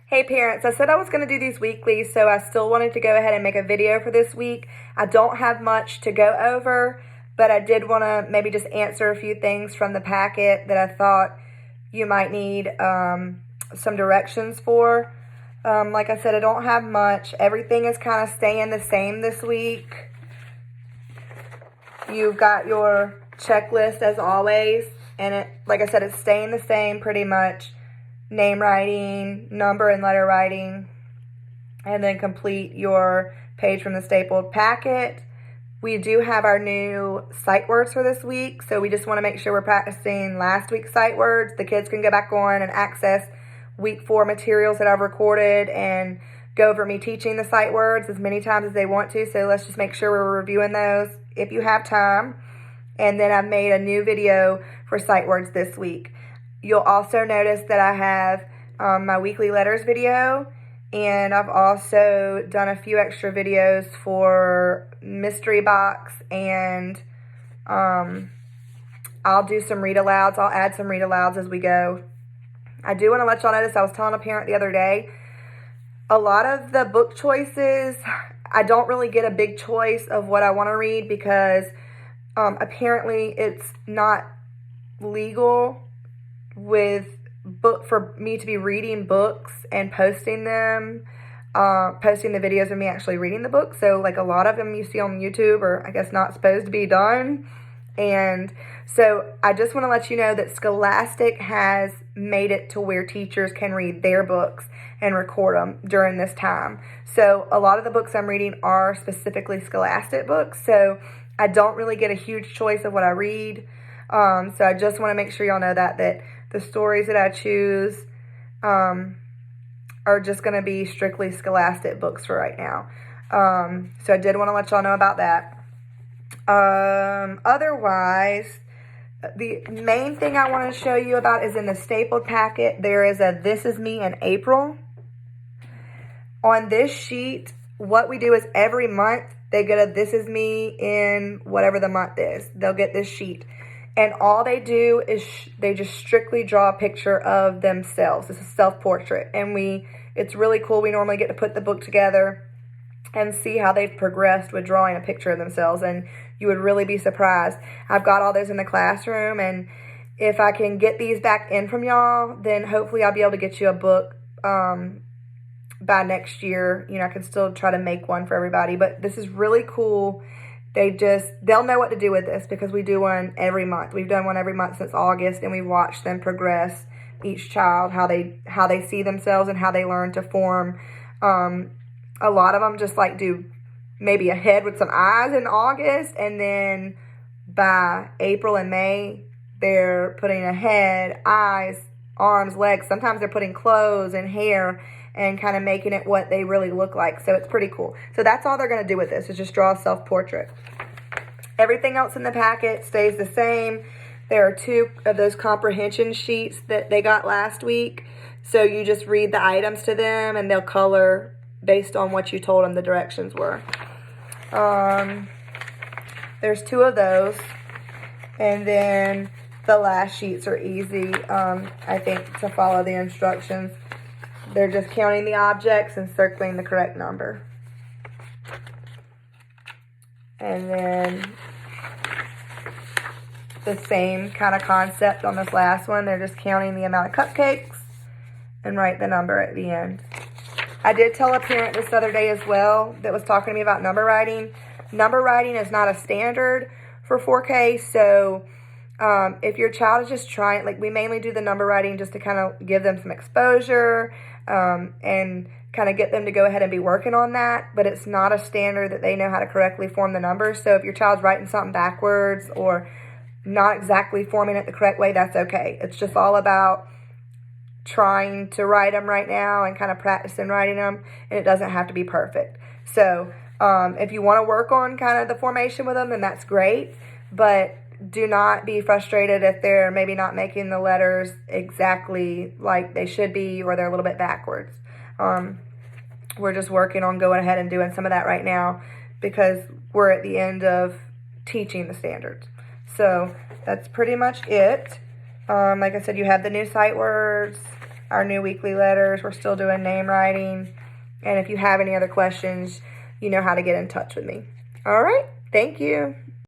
Hey parents, I said I was going to do these weekly, so I still wanted to go ahead and make a video for this week. I don't have much to go over, but I did want to maybe just answer a few things from the packet that I thought you might need some directions for. Like I said, I don't have much. Everything is kind of staying the same this week. You've got your checklist as always, and like I said, it's staying the same pretty much. Name writing, number and letter writing, and then complete your page from the stapled packet. We do have our new sight words for this week, so we just want to make sure we're practicing last week's sight words. The kids can go back on and access week 4 materials that I've recorded and go over me teaching the sight words as many times as they want to, so let's just make sure we're reviewing those if you have time. And then I've made a new video for sight words this week. You'll also notice that I have my weekly letters video, and I've also done a few extra videos for mystery box, and I'll do some read alouds. I'll add some read alouds as we go. I do want to let y'all know this. I was telling a parent the other day, a lot of the book choices, I don't really get a big choice of what I want to read because apparently it's not legal for me to be reading books and posting them, posting the videos of me actually reading the book. So like a lot of them you see on YouTube are, I guess, not supposed to be done. And so I just want to let you know that Scholastic has made it to where teachers can read their books and record them during this time. So a lot of the books I'm reading are specifically Scholastic books. So I don't really get a huge choice of what I read. So I just want to make sure y'all know that the stories that I choose are just going to be strictly Scholastic books for right now. So I did want to let y'all know about that. Otherwise, the main thing I want to show you about is in the stapled packet. There is a This Is Me in April. On this sheet, what we do is every month they get a This Is Me in whatever the month is. They'll get this sheet. And all they do is they just strictly draw a picture of themselves. It's a self-portrait. And it's really cool. We normally get to put the book together and see how they've progressed with drawing a picture of themselves. And you would really be surprised. I've got all those in the classroom. And if I can get these back in from y'all, then hopefully I'll be able to get you a book by next year. I can still try to make one for everybody. But this is really cool. They'll know what to do with this because we do one every month. We've done one every month since August, and we've watched them progress, each child, how they see themselves and how they learn to form. A lot of them just like do maybe a head with some eyes in August, and then by April and May, they're putting a head, eyes, arms, legs. Sometimes they're putting clothes and hair and kind of making it what they really look like. So it's pretty cool. So that's all they're going to do with this is just draw a self-portrait. Everything else in the packet stays the same. There are 2 of those comprehension sheets that they got last week. So you just read the items to them and they'll color based on what you told them the directions were. There's 2 of those. And then the last sheets are easy, I think, to follow the instructions. They're just counting the objects and circling the correct number. And then the same kind of concept on this last one. They're just counting the amount of cupcakes and write the number at the end. I did tell a parent this other day as well that was talking to me about number writing. Number writing is not a standard for 4K, so if your child is just trying, like we mainly do the number writing just to kind of give them some exposure and kind of get them to go ahead and be working on that, but it's not a standard that they know how to correctly form the numbers. So if your child's writing something backwards or not exactly forming it the correct way, that's okay. It's just all about trying to write them right now and kind of practicing writing them, and it doesn't have to be perfect. So if you want to work on kind of the formation with them, then that's great, but do not be frustrated if they're maybe not making the letters exactly like they should be or they're a little bit backwards. We're just working on going ahead and doing some of that right now because we're at the end of teaching the standards. So that's pretty much it. Like I said, you have the new sight words. our new weekly letters. We're still doing name writing. And if you have any other questions, you know how to get in touch with me. All right. Thank you.